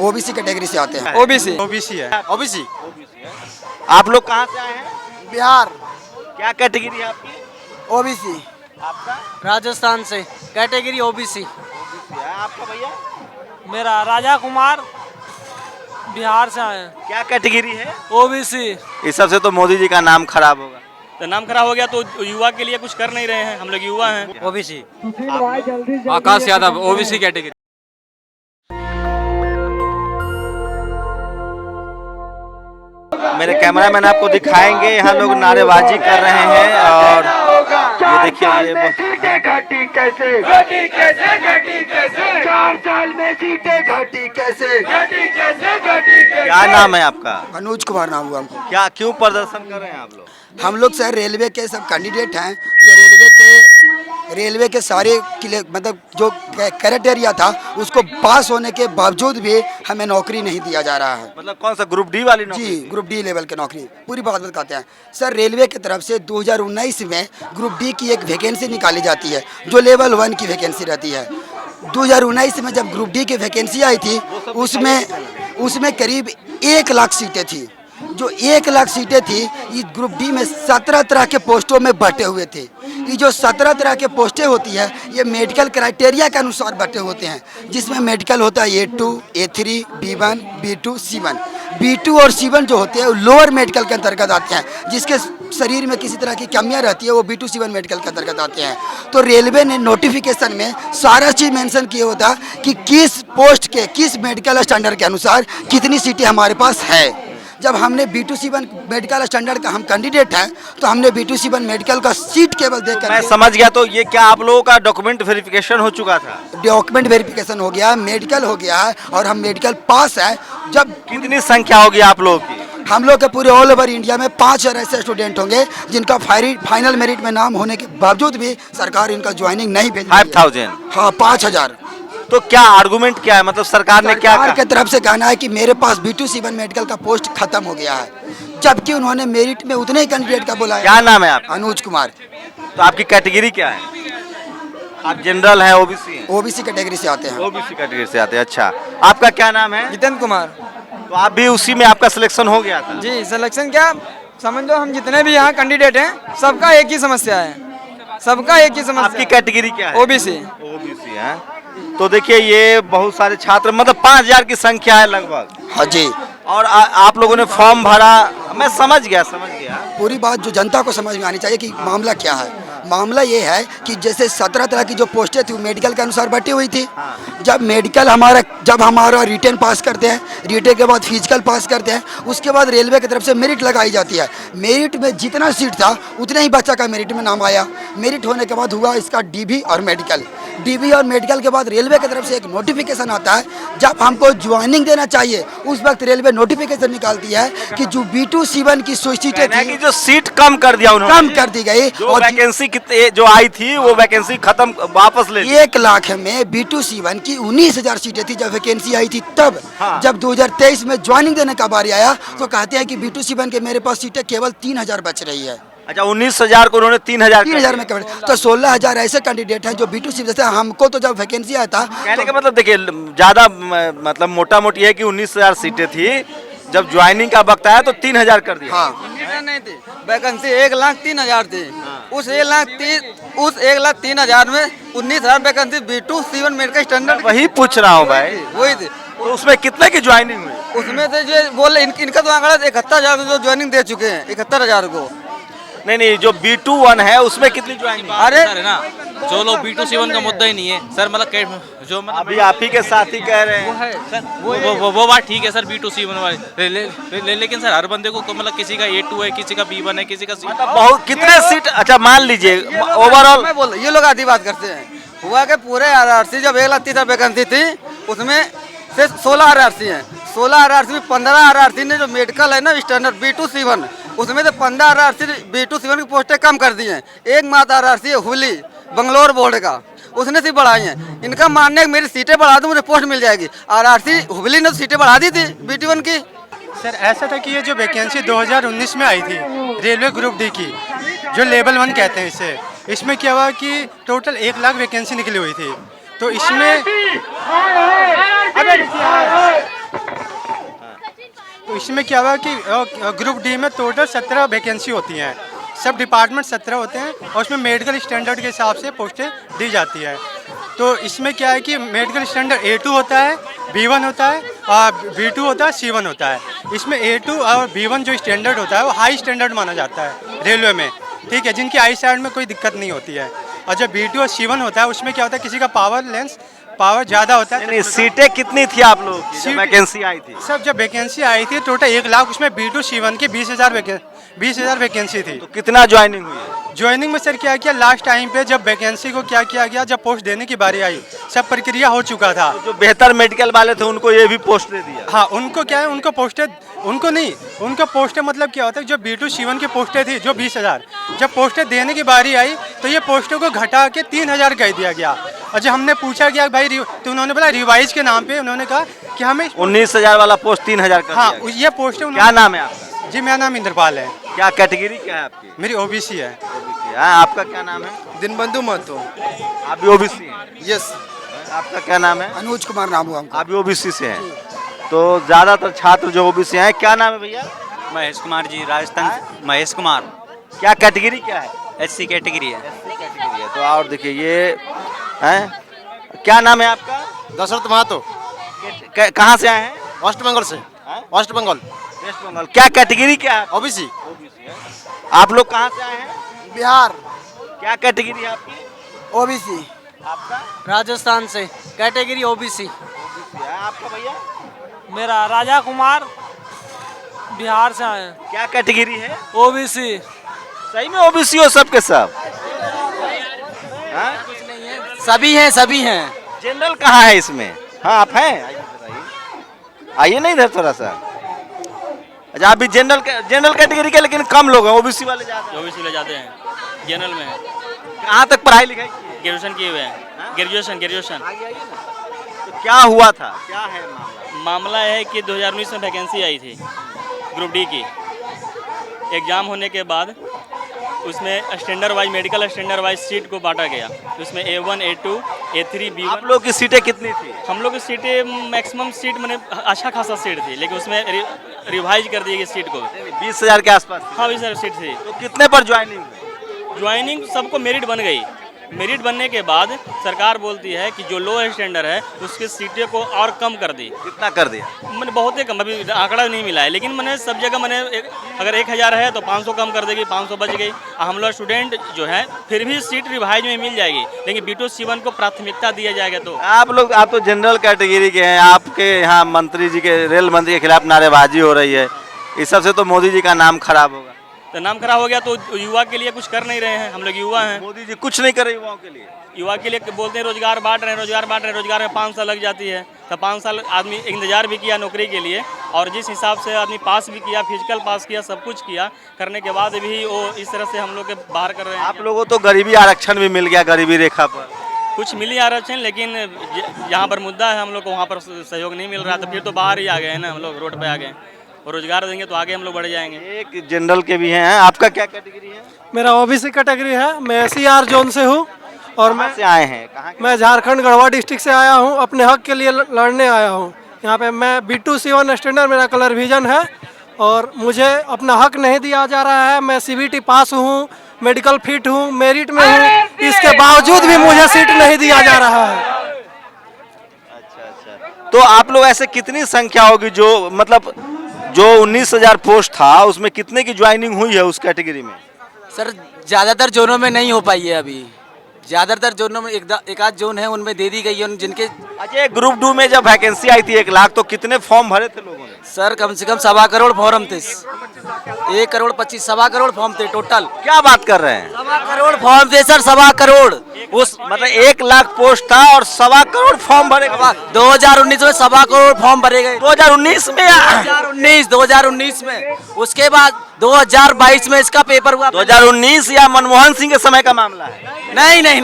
OBC category से आते हैं। ओबीसी ओबीसी है। ओबीसी। आप लोग कहाँ से आए हैं? बिहार क्या कैटेगरी है आपकी? ओबीसी। आपका? राजस्थान से कैटेगरी ओबीसी। आपका भैया? मेरा राजा कुमार बिहार से आए हैं। क्या कैटेगरी है? ओबीसी। इस सबसे तो मोदी जी का नाम खराब होगा। तो नाम खराब हो गया तो युवा के लिए कुछ कर नहीं रहे हैं, हम लोग युवा हैं। ओबीसी। आकाश यादव ओबीसी कैटेगरी। मेरे कैमरामैन आपको दिखाएंगे, यहाँ लोग नारेबाजी कर रहे हैं और ये देखिए ये घटी कैसे 4 साल में सीटें घटी कैसे क्या नाम है आपका? अनुज कुमार नाम हुआ हमको। क्या क्यों प्रदर्शन कर रहे हैं आप लोग? हम लोग सर रेलवे के सब कैंडिडेट हैं जो रेलवे के सारे मतलब जो क्राइटेरिया था उसको पास होने के बावजूद भी हमें नौकरी नहीं दिया जा रहा है। मतलब कौन सा ग्रुप डी वाली नौकरी? जी ग्रुप डी लेवल की नौकरी। पूरी बात बताते हैं सर, रेलवे की तरफ से 2019 में ग्रुप डी की एक वैकेंसी निकाली जाती है जो लेवल 1 की वैकेंसी रहती है। 2019 में जब ग्रुप डी की वैकेंसी आई थी उसमें करीब 1 लाख सीटें थी। जो 1 लाख सीटें थी इस ग्रुप डी में 17 तरह के पोस्टों में बटे हुए थे। ये जो 17 तरह के पोस्टें होती है ये मेडिकल क्राइटेरिया के अनुसार बटे होते हैं, जिसमें मेडिकल होता है A2, A3, B1, B2, C1। B2 और C1 जो होते हैं वो लोअर मेडिकल के अंतर्गत आते हैं, जिसके शरीर में किसी तरह की कमियां रहती है वो B2, C1 मेडिकल के अंतर्गत आते हैं। तो रेलवे ने नोटिफिकेशन में सारा चीज़ मेंशन किया होता कि किस पोस्ट के किस मेडिकल स्टैंडर्ड के अनुसार कितनी सीटें हमारे पास है। जब हमने B2, C1 मेडिकल स्टैंडर्ड का हम कैंडिडेट हैं तो हमने B2, C1 मेडिकल का सीट केवल देख कर मैं समझ गया। तो ये क्या आप लोगों का डॉक्यूमेंट वेरिफिकेशन हो चुका था? डॉक्यूमेंट वेरिफिकेशन हो गया, मेडिकल हो गया है और हम मेडिकल पास है। जब कितनी संख्या होगी आप लोगों की? हम लोग के पूरे ऑल ओवर इंडिया में 5000 ऐसे स्टूडेंट होंगे जिनका फाइनल मेरिट में नाम होने के बावजूद भी सरकार इनका ज्वाइनिंग नहीं भेज रही है। 5000? हाँ 5000। तो क्या आर्गुमेंट क्या है, मतलब सरकार ने क्या सरकार कहा? की तरफ से कहना है कि मेरे पास B2, C1 मेडिकल का पोस्ट खत्म हो गया है, जबकि उन्होंने मेरिट में उतने ही कैंडिडेट का बोला है। क्या नाम है आपका? अनुज कुमार। तो आपकी कैटेगरी क्या है? आप जनरल हैं, ओबीसी हैं? ओबीसी कैटेगरी से आते हैं। ओबीसी कैटेगरी से आते हैं। अच्छा, आपका क्या नाम है? जितेंद्र कुमार। तो आप भी उसी में आपका सिलेक्शन हो गया था? जी सिलेक्शन क्या समझ लो, हम जितने भी यहाँ कैंडिडेट हैं सबका एक ही समस्या है, सबका एक ही समस्या। आपकी कैटेगरी क्या है? ओबीसी। ओबीसी है। तो देखिए ये बहुत सारे छात्र, मतलब 5000 की संख्या है लगभग। हाँ जी। और आप लोगों ने फॉर्म भरा। मैं समझ गया। पूरी बात जो जनता को समझ में आनी चाहिए कि मामला क्या है। मामला ये है कि जैसे 17 तरह की जो पोस्टें थी वो मेडिकल के अनुसार बटी हुई थी। जब हमारा रिटर्न पास करते हैं, रिटर्न के बाद फिजिकल पास करते हैं, उसके बाद रेलवे की तरफ से मेरिट लगाई जाती है। मेरिट में जितना सीट था उतने ही बच्चा का मेरिट में नाम आया। मेरिट होने के बाद हुआ इसका डीबी और मेडिकल। डीबी और मेडिकल के बाद रेलवे की तरफ से एक नोटिफिकेशन आता है। जब हमको ज्वाइनिंग देना चाहिए उस वक्त रेलवे नोटिफिकेशन निकालती है कि जो B2, C1 की सीटें थी जो सीट कम कर दिया उन्होंने, कम कर दी गई और वैकेंसी जो आई थी वो वैकेंसी खत्म वापस ले ली। 1 लाख में B2, C1 की 19,000 सीटें थी जब वैकेंसी आई थी। तब जब 2023 में ज्वाइनिंग देने का बारी आया तो कहते हैं कि B2, C1 के मेरे पास सीटें केवल 3000 बच रही है। अच्छा, 19,000 को उन्होंने 3000 में कवर। तो 16,000 ऐसे कैंडिडेट हैं जो B2, C1 जैसे हमको तो जब वैकेंसी आया था। कहने का मतलब देखिए ज्यादा मतलब मोटा मोटी है कि 19,000 सीटें थी, जब ज्वाइनिंग का वक्त आया तो 3000 कर दिया। हाँ नहीं थी वैकेंसी 1,03,000 थी। उस 1,03,000 में 19,000 vacancy B2, C1 medical standard. वही पूछ रहा हूँ भाई, वही थी। तो उसमें कितने की ज्वाइनिंग हुई? उसमें से जो बोले इनका तो आंकड़ा 71,000 जो ज्वाइनिंग दे चुके हैं, 71,000 को। नहीं, जो B2-1 है उसमें कितनी ज्वाइनिंग? अरे सर है ना, जो लोग B2, C1 का मुद्दा ही नहीं है सर, मतलब जो मतलब अभी आप ही के साथ ही कह रहे हैं। वो बात ठीक है सर, B2, C1 वाले, लेकिन सर हर बंदे को मतलब किसी का A2 है, किसी का B1 है, किसी का C1। बहुत कितने सीट? अच्छा मान लीजिए ओवरऑल। मैं बोल, ये लोग आधी बात करते हैं। हुआ कि पूरे RRC जब 1,30,000 वैकेंसी थी उसमें से 16 RRC हैं। 16 RRC में 15 RRC ने जो मेडिकल है ना स्टैंडर्ड B2, C1, उसमें से 15 RRC B2, C1 की पोस्टें कम कर दी हैं। एक मात्र RRC है हुबली बंगलोर बोर्ड का, उसने सिर्फ बढ़ाई हैं। इनका मानने मेरी सीटें बढ़ा दूँ मुझे पोस्ट मिल जाएगी। RRC हुबली ने तो सीटें बढ़ा दी थी B1 की। सर ऐसा था कि ये जो वैकेंसी 2019 में आई थी रेलवे ग्रुप डी की, जो लेवल 1 कहते हैं इसे, इसमें क्या हुआ कि टोटल 1 लाख वैकेंसी निकली हुई थी। तो इसमें इसमें क्या हुआ कि ग्रुप डी में टोटल 17 वैकेंसी होती हैं, सब डिपार्टमेंट 17 होते हैं और उसमें मेडिकल स्टैंडर्ड के हिसाब से पोस्टें दी जाती है। तो इसमें क्या है कि मेडिकल स्टैंडर्ड A2 होता है, B1 होता है और B2 होता है, C1 होता है। इसमें A2 और B1 जो स्टैंडर्ड होता है वो हाई स्टैंडर्ड माना जाता है रेलवे में, ठीक है, जिनकी आई साइड में कोई दिक्कत नहीं होती है। और जो B2 और C1 होता है उसमें क्या होता है, किसी का पावर ज़्यादा होता है। नहीं, सीटें कितनी थी आप लोगों की जब वैकेंसी आई थी? सब जब वैकेंसी आई थी टोटल 1 लाख, उसमें B2 C1 की 20,000 वैकेंसी थी। तो कितना ज्वाइनिंग हुई है? ज्वाइनिंग में सर क्या किया, लास्ट टाइम पे जब वैकेंसी को क्या किया गया, जब पोस्ट देने की बारी आई सब प्रक्रिया हो चुका था। जो बेहतर मेडिकल वाले थे उनको ये भी पोस्ट दे दिया? हाँ, उनको क्या है, उनको पोस्टें मतलब क्या होता है, जो B2 C1 की पोस्टें थी जो 20,000, जब पोस्टें देने की बारी आई तो ये पोस्टों को घटा के 3,000 कह दिया गया। और जब हमने पूछा गया भाई तो उन्होंने बोला रिवाइज के नाम पे उन्होंने कहा कि हमें 19,000 वाला पोस्ट 3,000 कर हाँ दिया। ये पोस्टें। क्या नाम है आपका? जी मेरा नाम इंद्रपाल है। क्या कैटेगरी क्या है आपकी? मेरी OBC है। हाँ, आपका क्या नाम है? दिनबंधु महतो। आप भी ओबीसी हैं? यस। आपका क्या नाम है? अनुज कुमार नाम हुआ हमका। आप भी ओबीसी से हैं? तो ज्यादातर छात्र जो ओबीसी हैं, क्या नाम है भैया? महेश कुमार जी, राजस्थान। महेश कुमार। क्या कैटेगरी क्या है? SC कैटेगरी है। कैटेगरी है। तो और देखिए ये हैं, क्या नाम है आपका? दशरथ महतो, कहाँ से आए हैं? वेस्ट बंगाल से। वेस्ट बंगाल। वेस्ट बंगाल। क्या कैटेगरी क्या है? OBC। आप लोग कहाँ से आए हैं? बिहार। क्या कैटेगरी है आपकी? OBC। आपका? राजस्थान से, कैटेगरी OBC। आपका भैया? मेरा राजा कुमार, बिहार से आए हैं। क्या कैटेगरी है? OBC। सही में ओबीसी हो सब के सब? हाँ? सभी हैं। जनरल कहाँ है इसमें? हाँ आप हैं, आइए बताइए। आइए नहीं इधर थोड़ा सा। अच्छा, आप भी जनरल कैटेगरी के, लेकिन कम लोग हैं, ओबीसी वाले ज्यादा हैं। OBC ले जाते हैं, जनरल में है। कहाँ तक पढ़ाई लिखाई की है? ग्रेजुएशन किए हुए हैं, ग्रेजुएशन। आइए ना। तो क्या हुआ था, क्या है मामला? मामला है कि 2019 में वैकेंसी आई थी ग्रुप डी की। एग्ज़ाम होने के बाद उसमें standard wise, medical standard wise seat को बांटा गया। उसमें A1, A2, A3, B1। आप लोग की सीटें कितनी थी? हम लोग की सीटें मैक्सिमम सीट मैंने अच्छा खासा सीट थी, लेकिन उसमें रिवाइज कर दी गई सीट को। 20,000 के आसपास थी। हाँ भी सर, सीट थी। तो कितने पर ज्वाइनिंग हुई? ज्वाइनिंग सबको मेरिट बन गई। मेरिट बनने के बाद सरकार बोलती है कि जो लो स्टैंडर्ड है उसकी सीटें को और कम कर दी। कितना कर दिया? मैंने बहुत ही कम, अभी आंकड़ा नहीं मिला है, लेकिन मैंने सब जगह मैंने अगर 1,000 है तो 500 कम कर देगी, 500 बच गई। हम लोग स्टूडेंट जो है फिर भी सीट रिवाइज में मिल जाएगी, लेकिन B2 C1 को प्राथमिकता दिया जाएगा। तो आप तो जनरल कैटेगरी के हैं, आपके यहाँ मंत्री जी के, रेल मंत्री के खिलाफ नारेबाजी हो रही है, इस सबसे तो मोदी जी का नाम खराब होगा। तो नाम खराब हो गया तो युवा के लिए कुछ कर नहीं रहे हैं। हम लोग युवा हैं। मोदी जी कुछ नहीं कर रहे युवाओं के लिए। युवा के लिए बोलते हैं रोजगार बांट रहे हैं, रोजगार में 5 साल लग जाती है। तो 5 साल आदमी इंतजार भी किया नौकरी के लिए, और जिस हिसाब से आदमी पास भी किया, फिजिकल पास किया, सब कुछ किया, करने के बाद भी वो इस तरह से हम लोग के बाहर कर रहे हैं। आप लोगों तो गरीबी आरक्षण भी मिल गया, गरीबी रेखा पर कुछ मिली आरक्षण, लेकिन जहाँ पर मुद्दा है हम लोग को वहाँ पर सहयोग नहीं मिल रहा। तो फिर तो बाहर ही आ गए हैं ना, हम लोग रोड पे आ गए। और रोजगार देंगे तो आगे हम लोग बढ़ जाएंगे। एक जनरल के भी हैं। आपका क्या कैटेगरी है? मेरा OBC कैटेगरी है। मैं SCR जोन से हूँ और कहाँ से आए हैं? कहाँ के? मैं झारखंड गढ़वा डिस्ट्रिक्ट से आया हूँ। अपने हक के लिए लड़ने आया हूँ यहाँ पे। मैं B2 C1 स्टैंडर्ड मेरा कलर विजन है और मुझे अपना हक नहीं दिया जा रहा है। मैं CBT पास हूँ, मेडिकल फिट हूँ, मेरिट में हूँ, इसके बावजूद भी मुझे सीट नहीं दिया जा रहा है। अच्छा। तो आप लोग ऐसे कितनी संख्या होगी जो मतलब जो 19,000 पोस्ट था उसमें कितने की ज्वाइनिंग हुई है उस कैटेगरी में? सर ज़्यादातर जोनों में नहीं हो पाई है अभी। ज़्यादातर जोनों में एक आध जोन है उनमें दे दी गई है जिनके। अच्छा, ग्रुप 2 में जब वैकेंसी आई थी 1 लाख, तो कितने फॉर्म भरे थे लोगों ने? सर कम से कम 1.25 करोड़ फॉर्म थे। 1,25,25,1.25 करोड़ फॉर्म थे टोटल। क्या बात कर रहे हैं? 1.25 करोड़ फॉर्म थे सर, 1.25 करोड़। उस मतलब 1 लाख पोस्ट था और 1.25 करोड़ फॉर्म भरे गए। 2019 में 1.25 करोड़ फॉर्म भरे गए। 2019 में? 2019 में। उसके बाद 2022 में इसका पेपर हुआ। 2019 या मनमोहन सिंह के समय का मामला है? नहीं,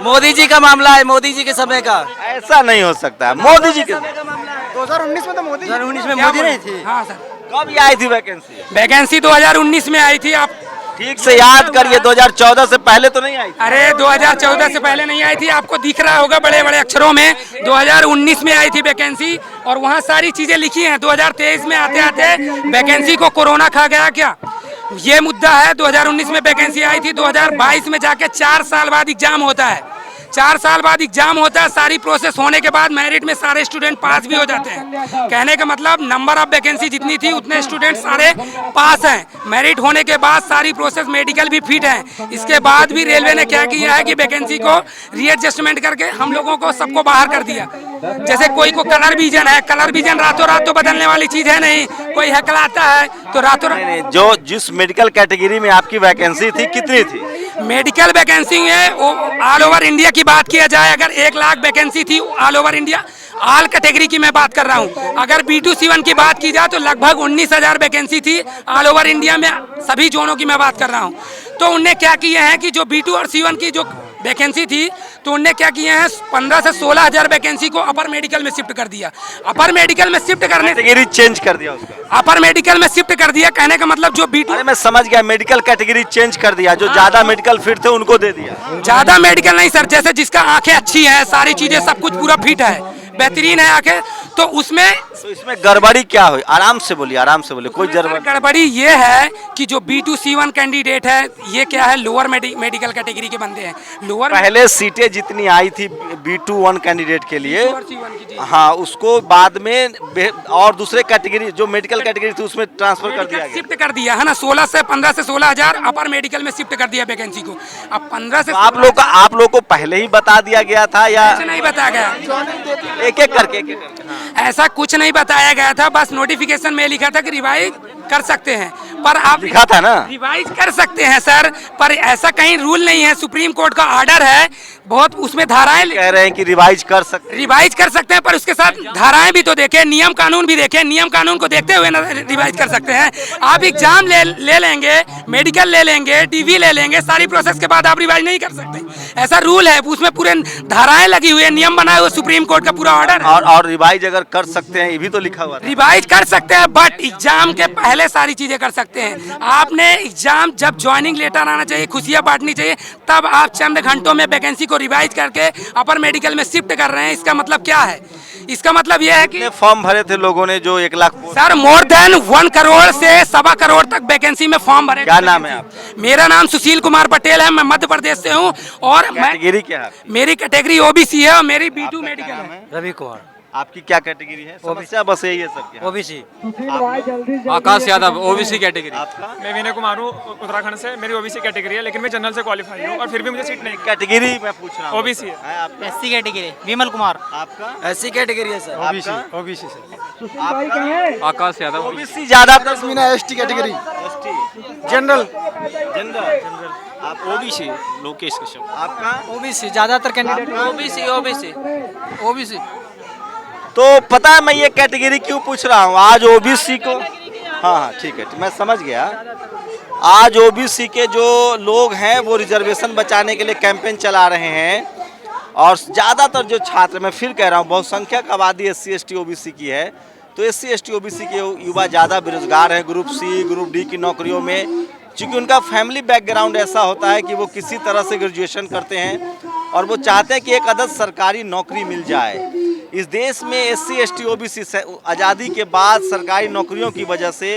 मोदी जी का मामला है, मोदी जी के समय का। ऐसा नहीं हो सकता। मोदी जी के 2019 में तो मोदी 2019 में मोदी नहीं थी। हाँ सर, कब ये आई थी वैकेंसी? वैकेंसी 2019 में आई थी। आप ठीक से याद करिए, 2014 से पहले तो नहीं आई थी। अरे 2014 से पहले नहीं आई थी, आपको दिख रहा होगा बड़े बड़े अक्षरों में। 2019 में आई थी वैकेंसी और वहाँ सारी चीजें लिखी हैं। 2023 में आते आते वैकेंसी को कोरोना खा गया क्या, ये मुद्दा है। 2019 में वैकेंसी आई थी, 2022 में जाके 4 साल बाद एग्जाम होता है। 4 साल बाद एग्जाम होता है, सारी प्रोसेस होने के बाद मेरिट में सारे स्टूडेंट पास भी हो जाते हैं। कहने का मतलब नंबर ऑफ वैकेंसी जितनी थी उतने स्टूडेंट सारे पास हैं। मेरिट होने के बाद सारी प्रोसेस मेडिकल भी फिट है। इसके बाद भी रेलवे ने क्या किया है कि वैकेंसी को रीएडजस्टमेंट करके हम लोगों को सबको बाहर कर दिया। जैसे कोई को कलर विजन है, कलर विजन रातों रात तो बदलने वाली चीज है नहीं। कोई हकलाता है तो रातों रात। जो जिस मेडिकल कैटेगरी में आपकी वैकेंसी थी कितनी थी? मेडिकल वैकेंसी है वो ऑल ओवर इंडिया की बात किया जाए, अगर 1 लाख वैकेंसी थी all over India, all category की मैं बात कर रहा हूँ। अगर B2C1 की बात की जाए तो लगभग 19,000 वैकेंसी थी ऑल ओवर इंडिया में, सभी जोनों की मैं बात कर रहा हूँ। तो उनने क्या किया है कि जो B2 और C1 की जो वैकेंसी थी तो उनने क्या किया है 15 से 16,000 वैकेंसी को अपर मेडिकल में शिफ्ट कर दिया। अपर मेडिकल में शिफ्ट करने कैटेगरी चेंज कर दिया उसका, अपर मेडिकल में शिफ्ट कर दिया। कहने का मतलब जो B2, अरे मैं समझ गया, मेडिकल कैटेगरी चेंज कर दिया, जो ज्यादा मेडिकल फिट थे उनको दे दिया। ज्यादा मेडिकल नहीं सर, जैसे जिसका आंखें अच्छी है, सारी चीजें सब कुछ पूरा फिट है, बेहतरीन है आंखें, तो उसमें तो इसमें गड़बड़ी क्या हुई? आराम से बोलिए, आराम से बोलिए, कोई गड़बड़ी ये है कि जो B2C1 कैंडिडेट है ये क्या है, लोअर मेडिकल कैटेगरी के बंदे हैं। लोअर पहले सीटें जितनी आई थी B21 कैंडिडेट के लिए, C1 की, हाँ, उसको बाद में और दूसरे कैटेगरी जो मेडिकल कैटेगरी थी उसमें ट्रांसफर कर दिया गया, शिफ्ट कर दिया है ना। 15 से 16,000 अपर मेडिकल में शिफ्ट कर दिया वैकेंसी को। अब 15 से आप लोग को पहले ही बता दिया गया था या नहीं बताया गया? एक एक करके ऐसा कुछ नहीं बताया गया था, बस नोटिफिकेशन में लिखा था कि रिवाइज कर सकते हैं, पर आप लिखा था ना, रिवाइज कर सकते हैं सर, पर ऐसा कहीं रूल नहीं है। सुप्रीम कोर्ट का ऑर्डर है, बहुत उसमें धाराएं कह रहे हैं कि रिवाइज कर सकते हैं, पर उसके साथ धाराएं भी तो देखें, नियम कानून भी देखें। नियम कानून को देखते हुए ना रिवाइज कर सकते हैं। आप एग्जाम ले लेंगे, मेडिकल ले लेंगे, DV ले लेंगे, सारी प्रोसेस के बाद आप रिवाइज नहीं कर सकते। ऐसा रूल है, उसमें पूरे धाराएं लगी हुई है, नियम बनाए हुए, सुप्रीम कोर्ट का पूरा ऑर्डर। और रिवाइज अगर कर सकते हैं, ये भी तो लिखा हुआ था। रिवाइज कर सकते हैं, बट एग्जाम के पहले सारी चीजें कर सकते हैं। आपने एग्जाम जब ज्वाइनिंग लेटर आना चाहिए, खुशियां बांटनी चाहिए, तब आप चंद घंटों में वैकेंसी को रिवाइज करके अपर मेडिकल में शिफ्ट कर रहे हैं। इसका मतलब क्या है? इसका मतलब यह है कि फॉर्म भरे थे लोगों ने जो 1 lakh, sir more than 1 crore से 1.25 करोड़ तक वैकेंसी में फॉर्म भरे। क्या नाम है आप? मेरा नाम सुशील कुमार पटेल है, मैं मध्य प्रदेश से हूँ। और कैटेगरी क्या है? मेरी कैटेगरी OBC है और मेरी B2 मेडिकल है। रवि कुमार। आपकी क्या कैटेगरी है? समस्या बस यही है सबकी। OBC। आकाश यादव OBC कैटेगरी। आपका? मैं विनय कुमार हूँ, उत्तराखंड से। मेरी OBC कैटेगरी है, लेकिन मैं जनरल से क्वालिफाई हूँ और फिर भी मुझे सीट नहीं। कैटेगरी मैं पूछ रहा हूँ। OBC है। आपका? SC category Vimal Kumar. आपका? ऐसी कैटेगरी है सर। OBC से। आकाश यादव OBC ज्यादातर ST कैटेगरी, जनरल। आप OBC। लोकेश कश्यप। आपका? OBC ज्यादातर कैंडिडेट OBC। तो पता है मैं ये कैटेगरी क्यों पूछ रहा हूँ आज OBC को? हाँ ठीक है, मैं समझ गया। आज OBC के जो लोग हैं वो रिजर्वेशन बचाने के लिए कैंपेन चला रहे हैं, और ज़्यादातर जो छात्र, मैं फिर कह रहा हूँ, बहुसंख्यक आबादी SC ST OBC की है, तो SC ST OBC के युवा ज़्यादा बेरोजगार हैं ग्रुप C ग्रुप D की नौकरियों में, क्योंकि उनका फैमिली बैकग्राउंड ऐसा होता है कि वो किसी तरह से ग्रेजुएशन करते हैं और वो चाहते हैं कि एक अदद सरकारी नौकरी मिल जाए। इस देश में SC ST OBC आज़ादी के बाद सरकारी नौकरियों की वजह से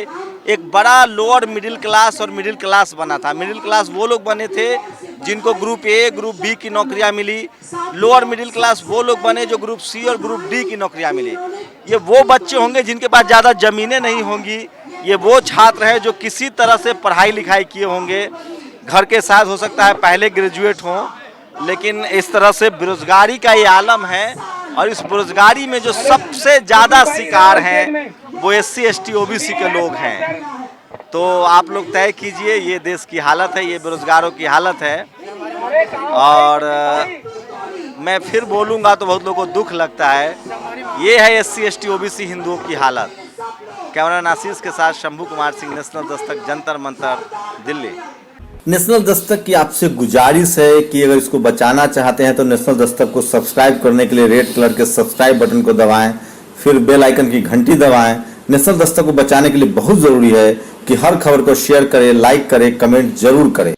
एक बड़ा लोअर मिडिल क्लास और मिडिल क्लास बना था। मिडिल क्लास वो लोग बने थे जिनको ग्रुप A ग्रुप B की नौकरियां मिली, लोअर मिडिल क्लास वो लोग बने जो ग्रुप C और ग्रुप D की नौकरियां मिली। ये वो बच्चे होंगे जिनके पास ज़्यादा ज़मीनें नहीं होंगी, ये वो छात्र हैं जो किसी तरह से पढ़ाई लिखाई किए होंगे, घर के साथ हो सकता है पहले ग्रेजुएट हों, लेकिन इस तरह से बेरोजगारी का ये आलम है। और इस बेरोजगारी में जो सबसे ज़्यादा शिकार हैं वो SC ST OBC के लोग हैं। तो आप लोग तय कीजिए, ये देश की हालत है, ये बेरोजगारों की हालत है। और मैं फिर बोलूँगा तो बहुत लोगों को दुख लगता है। ये है SC ST OBC हिंदुओं की हालत। कैमरा आशीष के साथ शंभू कुमार सिंह, नेशनल दस्तक, जंतर मंतर, दिल्ली। नेशनल दस्तक की आपसे गुजारिश है कि अगर इसको बचाना चाहते हैं तो नेशनल दस्तक को सब्सक्राइब करने के लिए रेड कलर के सब्सक्राइब बटन को दबाएं, फिर बेल आइकन की घंटी दबाएं। नेशनल दस्तक को बचाने के लिए बहुत ज़रूरी है कि हर खबर को शेयर करें, लाइक करें, कमेंट जरूर करें।